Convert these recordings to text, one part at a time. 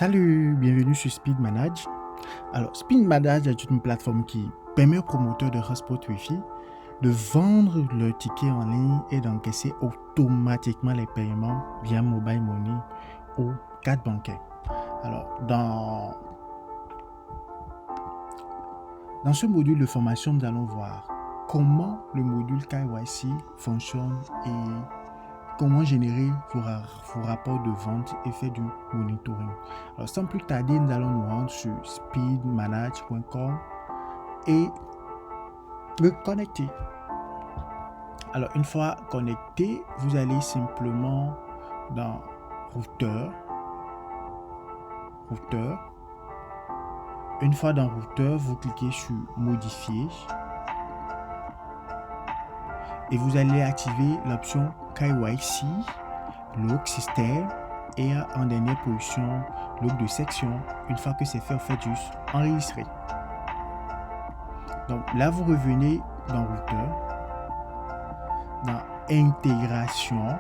Salut, bienvenue sur Speed Manage. Alors, Speed Manage est une plateforme qui permet aux promoteurs de hotspot Wi-Fi de vendre leurs tickets en ligne et d'encaisser automatiquement les paiements via mobile money ou carte bancaire. Alors, dans ce module de formation, nous allons voir comment le module KYC fonctionne et comment générer vos rapports de vente et faire du monitoring. Alors, sans plus tarder, nous allons nous rendre sur speedmanage.com et me connecter. Alors, une fois connecté, vous allez simplement dans routeur. Une fois dans routeur, vous cliquez sur modifier et vous allez activer l'option KYC, log système et en dernière position log de section. Une fois que c'est fait, vous faites juste enregistrer. Donc là, vous revenez dans routeur, dans intégration,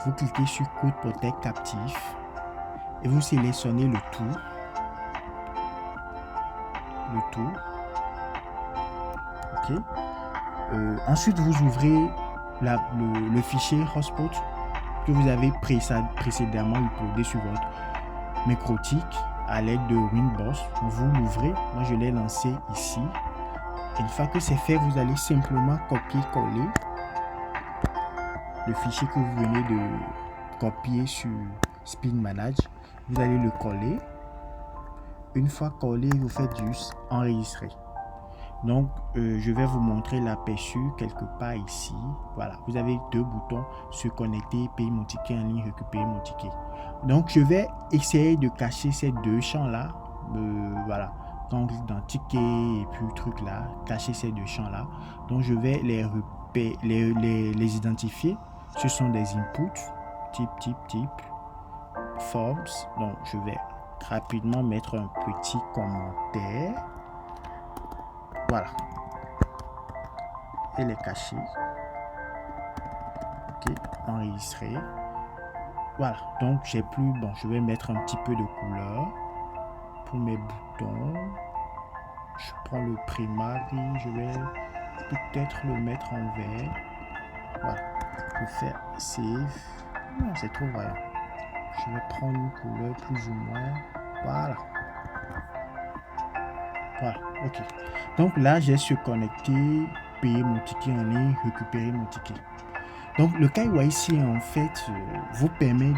vous cliquez sur code protect captif et vous sélectionnez le tout. Ok. Ensuite, vous ouvrez le fichier hotspot que vous avez précédemment uploadé sur votre microtik à l'aide de Winboss. Vous l'ouvrez. Moi, je l'ai lancé ici. Et une fois que c'est fait, vous allez simplement copier-coller le fichier que vous venez de copier sur Speed Manage. Vous allez le coller. Une fois collé, vous faites juste enregistrer. Donc, je vais vous montrer l'aperçu quelque part ici. Voilà, vous avez deux boutons, se connecter, payer mon ticket en ligne, récupérer mon ticket. Donc, je vais essayer de cacher ces deux champs-là. Voilà, quand on clique dans ticket et puis le truc là, cacher ces deux champs-là. Donc, je vais les identifier. Ce sont des inputs, type, forms. Donc, je vais rapidement mettre un petit commentaire. Voilà. Et les cacher. Ok, enregistrer. Voilà. Donc j'ai plus. Bon, je vais mettre un petit peu de couleur pour mes boutons. Je prends le primary. Je vais peut-être le mettre en vert. Voilà. Je fais save. Non, c'est trop vrai. Je vais prendre une couleur plus ou moins. Voilà. Voilà, ok. Donc là, j'ai se connecter, payer mon ticket en ligne, récupérer mon ticket. Donc le KYC en fait vous permet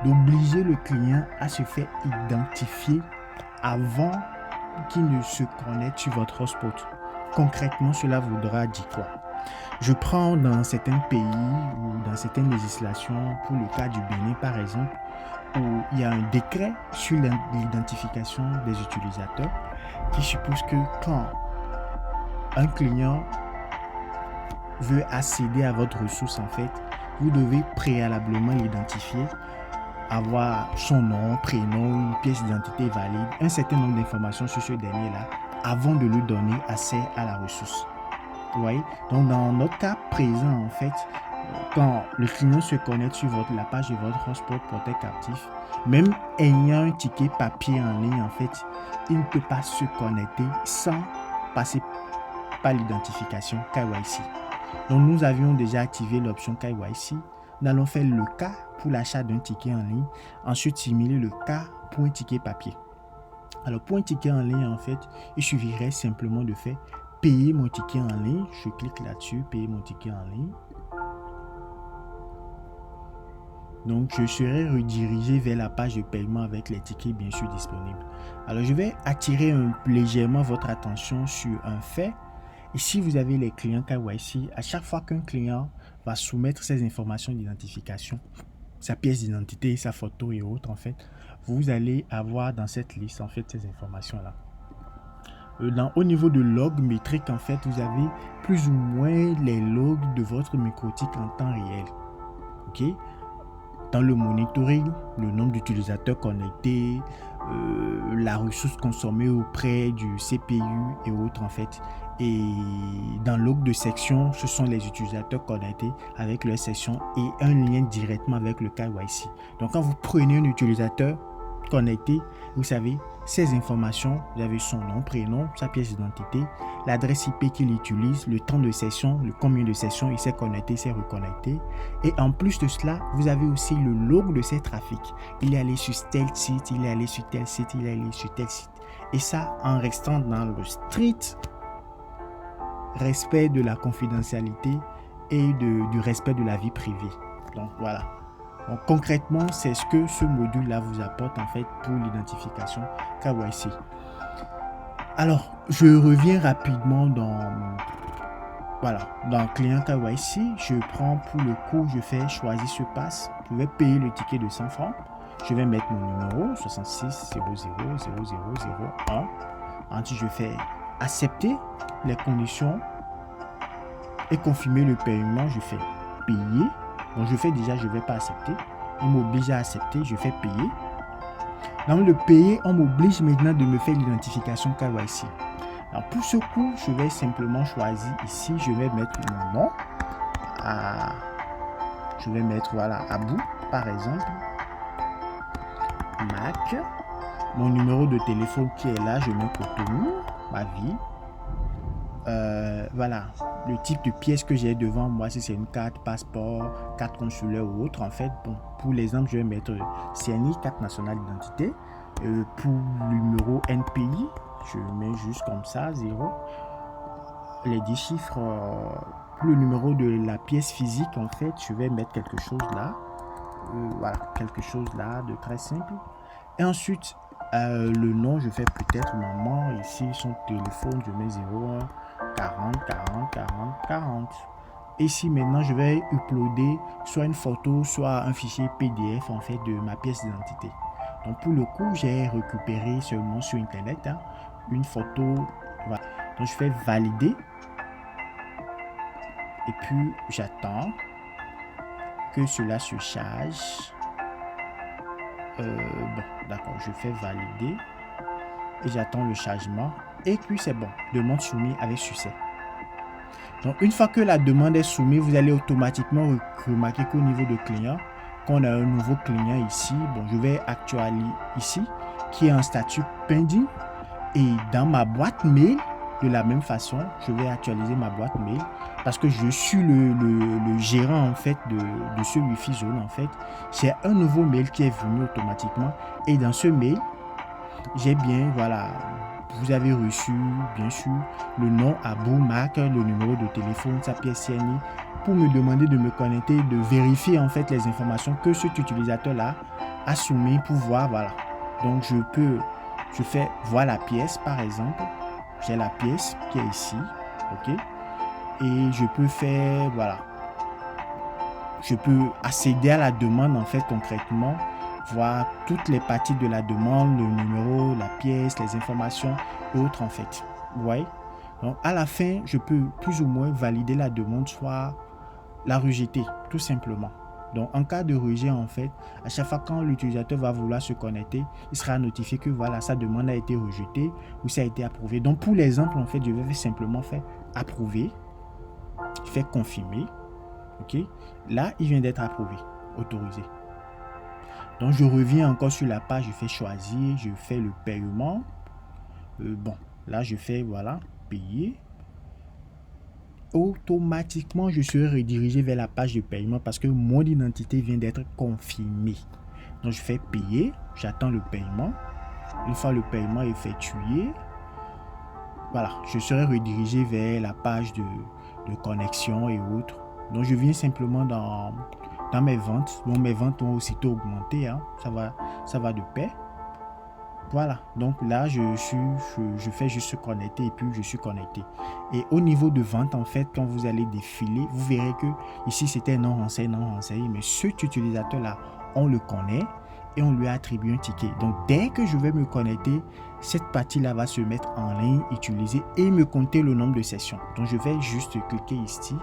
d'obliger le client à se faire identifier avant qu'il ne se connecte sur votre hotspot. Concrètement, cela voudra dire quoi? Je prends dans certains pays ou dans certaines législations, pour le cas du Bénin par exemple, où il y a un décret sur l'identification des utilisateurs qui suppose que quand un client veut accéder à votre ressource, en fait, vous devez préalablement l'identifier, avoir son nom, prénom, une pièce d'identité valide, un certain nombre d'informations sur ce dernier-là, avant de lui donner accès à la ressource. Vous voyez? Donc, dans notre cas présent, en fait, quand le client se connecte sur la page de votre hotspot protect captif, même ayant un ticket papier en ligne, en fait, il ne peut pas se connecter sans passer par l'identification KYC. Donc, nous avions déjà activé l'option KYC. Nous allons faire le cas pour l'achat d'un ticket en ligne. Ensuite, simuler le cas pour un ticket papier. Alors, pour un ticket en ligne, en fait, il suffirait simplement de faire payer mon ticket en ligne. Je clique là-dessus, payer mon ticket en ligne. Donc, je serai redirigé vers la page de paiement avec les tickets bien sûr disponibles. Alors, je vais attirer légèrement votre attention sur un fait. Ici, vous avez les clients KYC. À chaque fois qu'un client va soumettre ses informations d'identification, sa pièce d'identité, sa photo et autres, en fait, vous allez avoir dans cette liste, en fait, ces informations-là. Au niveau de log métrique, en fait, vous avez plus ou moins les logs de votre microtik en temps réel. Ok? Dans le monitoring, le nombre d'utilisateurs connectés, la ressource consommée auprès du CPU et autres en fait. Et dans log de section, ce sont les utilisateurs connectés avec leur section et un lien directement avec le KYC. Donc quand vous prenez un utilisateur, connecté. Vous savez, ces informations, vous avez son nom, prénom, sa pièce d'identité, l'adresse IP qu'il utilise, le temps de session, le combien de sessions il s'est connecté, s'est reconnecté. Et en plus de cela, vous avez aussi le log de ses trafics. Il est allé sur tel site, il est allé sur tel site, il est allé sur tel site. Et ça, en restant dans le strict respect de la confidentialité et du respect de la vie privée. Donc voilà. Donc, concrètement, c'est ce que ce module-là vous apporte en fait pour l'identification KYC. Alors, je reviens rapidement dans le client KYC. Je prends pour le coût, je fais choisir ce pass. Je vais payer le ticket de 100 francs. Je vais mettre mon numéro 66 00 0001. Ensuite, je fais accepter les conditions et confirmer le paiement. Je fais payer. Donc, je fais déjà, je ne vais pas accepter. Il m'oblige à accepter, je fais payer. Dans le payer, on m'oblige maintenant de me faire l'identification KYC. Alors, pour ce coup, je vais simplement choisir ici, je vais mettre mon nom. Je vais mettre, Abou, par exemple. Mac. Mon numéro de téléphone qui est là, je mets Cotonou, ma vie. Le type de pièce que j'ai devant moi, si c'est une carte, passeport, carte consulaire ou autre, en fait, bon, pour l'exemple, je vais mettre CNI, carte nationale d'identité. Pour le numéro NPI, je mets juste comme ça, 0. Les 10 chiffres, pour le numéro de la pièce physique, en fait, je vais mettre quelque chose là. Quelque chose là de très simple. Et ensuite, le nom, je fais peut-être maman. Ici, son téléphone, je mets 01 40 40 40 40. Ici, maintenant, je vais uploader soit une photo, soit un fichier PDF, en fait, de ma pièce d'identité. Donc, pour le coup, j'ai récupéré seulement sur Internet une photo. Voilà. Donc, je fais valider. Et puis, j'attends que cela se charge. D'accord, je fais valider et j'attends le chargement et puis c'est bon, demande soumise avec succès. Donc une fois que la demande est soumise, vous allez automatiquement remarquer qu'au niveau de client, qu'on a un nouveau client ici, bon, je vais actualiser ici qui est en statut pending et dans ma boîte mail, de la même façon, je vais actualiser ma boîte mail parce que je suis le gérant en fait de ce Wi-Fi Zone en fait. J'ai un nouveau mail qui est venu automatiquement et dans ce mail, j'ai bien, vous avez reçu bien sûr le nom Abou Mac, le numéro de téléphone, sa pièce CNI pour me demander de me connecter, de vérifier en fait les informations que cet utilisateur là a soumis pour voir, Donc je fais voir la pièce par exemple. J'ai la pièce qui est ici, ok, et je peux faire, je peux accéder à la demande en fait concrètement, voir toutes les parties de la demande, le numéro, la pièce, les informations et autres en fait. Vous voyez? Donc à la fin, je peux plus ou moins valider la demande, soit la rejeter, tout simplement. Donc, en cas de rejet, en fait, à chaque fois quand l'utilisateur va vouloir se connecter, il sera notifié que sa demande a été rejetée ou ça a été approuvé. Donc, pour l'exemple, en fait, je vais simplement faire approuver, faire confirmer. Ok, là, il vient d'être approuvé, autorisé. Donc, je reviens encore sur la page, je fais choisir, je fais le paiement. Là, je fais, payer. Automatiquement, je serai redirigé vers la page de paiement parce que mon identité vient d'être confirmée. Donc, je fais payer, j'attends le paiement. Une fois le paiement effectué, je serai redirigé vers la page de connexion et autres. Donc, je viens simplement dans mes ventes. Donc, mes ventes ont aussitôt augmenté. Ça va de pair. Donc là, je fais juste connecter et puis je suis connecté. Et au niveau de vente, en fait, quand vous allez défiler, vous verrez que ici, c'était non renseigné, mais cet utilisateur-là, on le connaît et on lui a attribué un ticket. Donc, dès que je vais me connecter, cette partie-là va se mettre en ligne, utiliser et me compter le nombre de sessions. Donc, je vais juste cliquer ici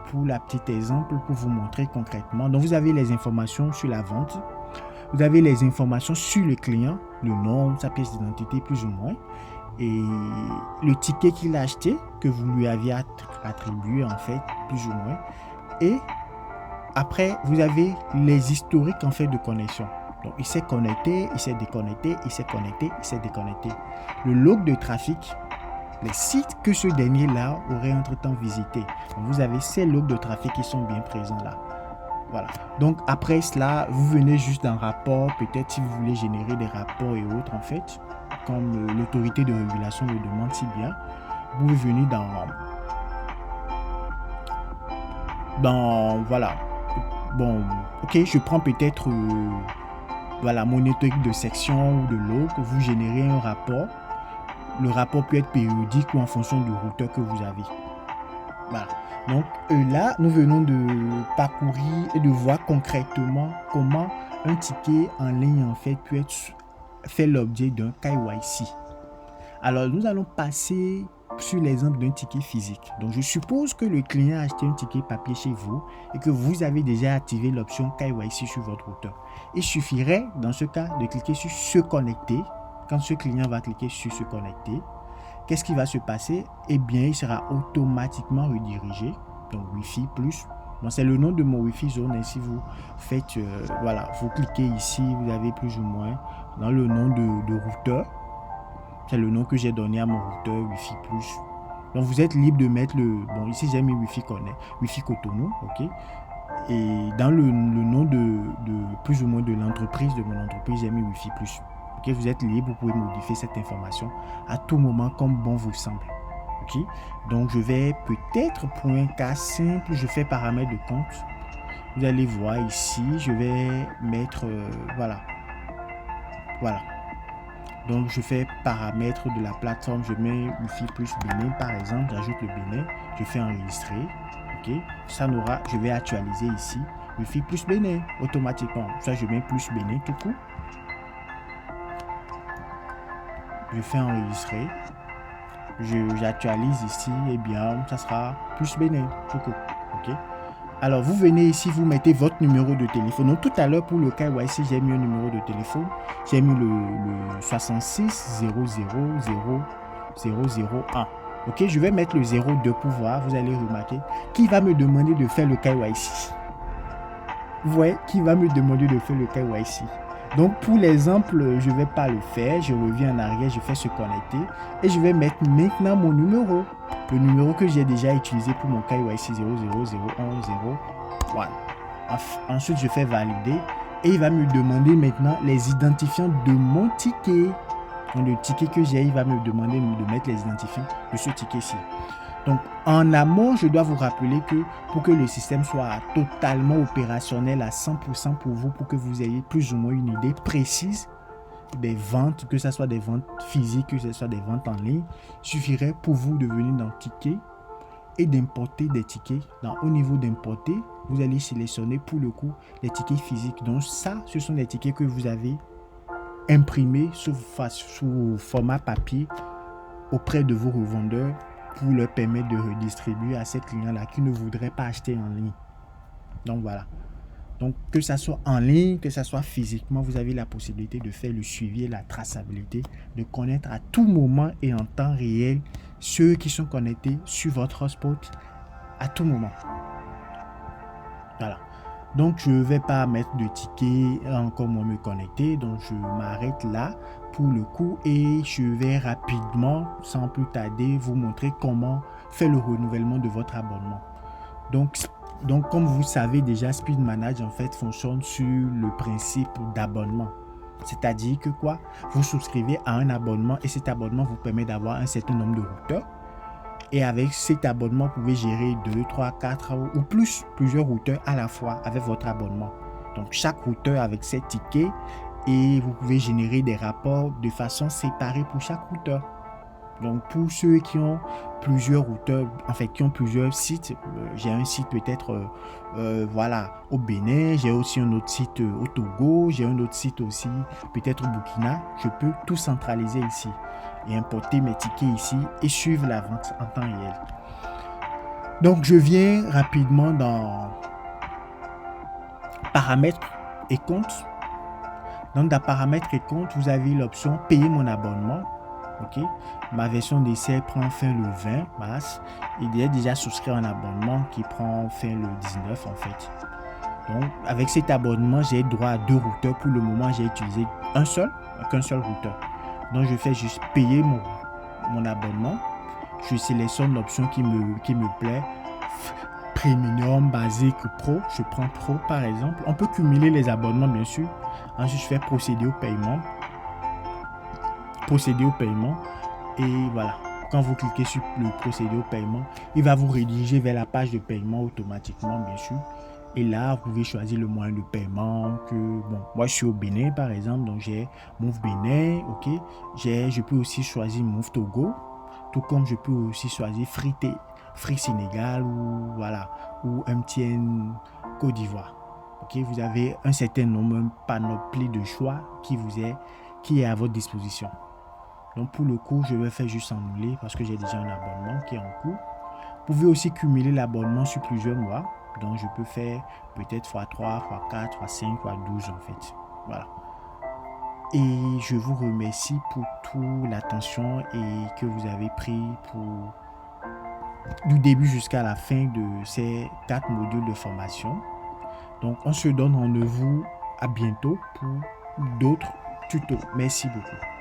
pour la petite exemple pour vous montrer concrètement. Donc, vous avez les informations sur la vente. Vous avez les informations sur le client, le nom, sa pièce d'identité plus ou moins, et le ticket qu'il a acheté, que vous lui aviez attribué en fait, plus ou moins. Et après, vous avez les historiques en fait de connexion. Donc, il s'est connecté, il s'est déconnecté, il s'est connecté, il s'est déconnecté. Le log de trafic, les sites que ce dernier-là aurait entre-temps visité. Donc, vous avez ces logs de trafic qui sont bien présents là. Voilà. Donc, après cela, vous venez juste d'un rapport. Peut-être si vous voulez générer des rapports et autres, en fait, comme l'autorité de régulation le demande si bien, vous pouvez venir voilà. Bon, ok, je prends peut-être voilà, mon historique de section ou de log. Vous générez un rapport. Le rapport peut être périodique ou en fonction du routeur que vous avez. Voilà. Donc là, nous venons de parcourir et de voir concrètement comment un ticket en ligne en fait peut faire l'objet d'un KYC. Alors nous allons passer sur l'exemple d'un ticket physique. Donc je suppose que le client a acheté un ticket papier chez vous et que vous avez déjà activé l'option KYC sur votre routeur. Il suffirait dans ce cas de cliquer sur se connecter. Quand ce client va cliquer sur se connecter, qu'est-ce qui va se passer? Eh bien, il sera automatiquement redirigé. Donc, Wi-Fi plus. Bon, c'est le nom de mon Wi-Fi zone. Et si vous faites, voilà, vous cliquez ici, vous avez plus ou moins dans le nom de routeur. C'est le nom que j'ai donné à mon routeur Wi-Fi plus. Donc, vous êtes libre de mettre le. Bon, ici, j'ai mis Wi-Fi Connect, Wi-Fi Cotonou, ok. Et dans le nom de plus ou moins de l'entreprise, de mon entreprise, j'ai mis Wi-Fi plus. Okay, vous êtes libre, vous pouvez modifier cette information à tout moment comme bon vous semble. Okay? Donc je vais peut-être pour un cas simple, je fais paramètres de compte. Vous allez voir ici, je vais mettre voilà. Donc je fais paramètres de la plateforme, je mets Wi-Fi plus Bénin par exemple, j'ajoute le Bénin, je fais enregistrer. Ok, ça n'aura, je vais actualiser ici Wi-Fi plus Bénin automatiquement. Ça je mets plus Bénin tout court. Je fais enregistrer, j'actualise ici, et bien ça sera plus Bénin, tout court. Ok. Alors vous venez ici, vous mettez votre numéro de téléphone. Donc tout à l'heure pour le KYC, j'ai mis un numéro de téléphone, j'ai mis le 66 00 001. Ok, je vais mettre le 02 pour voir. Vous allez remarquer qui va me demander de faire le KYC. Vous voyez, qui va me demander de faire le KYC. Donc pour l'exemple, je ne vais pas le faire, je reviens en arrière, je fais se connecter et je vais mettre maintenant mon numéro, le numéro que j'ai déjà utilisé pour mon KYC 000101. Ensuite, je fais valider et il va me demander maintenant les identifiants de mon ticket. Donc le ticket que j'ai, il va me demander de mettre les identifiants de ce ticket-ci. Donc, en amont, je dois vous rappeler que pour que le système soit totalement opérationnel à 100% pour vous, pour que vous ayez plus ou moins une idée précise des ventes, que ce soit des ventes physiques, que ce soit des ventes en ligne, il suffirait pour vous de venir dans Ticket et d'importer des tickets. Au niveau d'importer, vous allez sélectionner pour le coup les tickets physiques. Donc ça, ce sont des tickets que vous avez imprimés sous format papier auprès de vos revendeurs, pour leur permettre de redistribuer à ces clients-là qui ne voudraient pas acheter en ligne. Donc voilà. Donc que ça soit en ligne, que ça soit physiquement, vous avez la possibilité de faire le suivi et la traçabilité, de connaître à tout moment et en temps réel ceux qui sont connectés sur votre hotspot à tout moment. Voilà. Donc je ne vais pas mettre de ticket encore moins me connecter, donc je m'arrête là pour le coup et je vais rapidement, sans plus tarder, vous montrer comment faire le renouvellement de votre abonnement. Donc comme vous savez déjà, Speedmanage en fait fonctionne sur le principe d'abonnement. C'est-à-dire que quoi? Vous souscrivez à un abonnement et cet abonnement vous permet d'avoir un certain nombre de routeurs. Et avec cet abonnement, vous pouvez gérer 2, 3, 4 ou plusieurs routeurs à la fois avec votre abonnement. Donc chaque routeur avec ses tickets et vous pouvez générer des rapports de façon séparée pour chaque routeur. Donc pour ceux qui ont plusieurs routeurs, en fait qui ont plusieurs sites, j'ai un site peut-être voilà au Bénin, j'ai aussi un autre site au Togo, j'ai un autre site aussi peut-être au Burkina, je peux tout centraliser ici et importer mes tickets ici et suivre la vente en temps réel. Donc je viens rapidement dans paramètres et comptes. Donc dans paramètres et comptes, vous avez l'option payer mon abonnement. Ok, ma version d'essai prend fin le 20 mars. Il est déjà souscrit à un abonnement qui prend fin le 19 en fait. Donc, avec cet abonnement, j'ai droit à 2 routeurs. Pour le moment, j'ai utilisé qu'un seul routeur. Donc, je fais juste payer mon abonnement. Je sélectionne l'option qui me plaît. Premium, basique, pro. Je prends pro, par exemple. On peut cumuler les abonnements, bien sûr. Ensuite, je fais procéder au paiement. Et voilà. Quand vous cliquez sur le procédé au paiement, il va vous rediriger vers la page de paiement automatiquement, bien sûr. Et là, vous pouvez choisir le moyen de paiement moi, je suis au Bénin, par exemple, donc j'ai Move Bénin, ok. Je peux aussi choisir Move Togo, tout comme je peux aussi choisir Free Sénégal ou MTN Côte d'Ivoire. Ok, vous avez un certain nombre, une panoplie de choix qui est à votre disposition. Donc pour le coup, je vais faire juste annuler parce que j'ai déjà un abonnement qui est en cours. Vous pouvez aussi cumuler l'abonnement sur plusieurs mois. Donc je peux faire peut-être x3, x4, x5, x12 en fait. Voilà. Et je vous remercie pour toute l'attention et que vous avez pris du début jusqu'à la fin de ces 4 modules de formation. Donc on se donne rendez-vous à bientôt pour d'autres tutos. Merci beaucoup.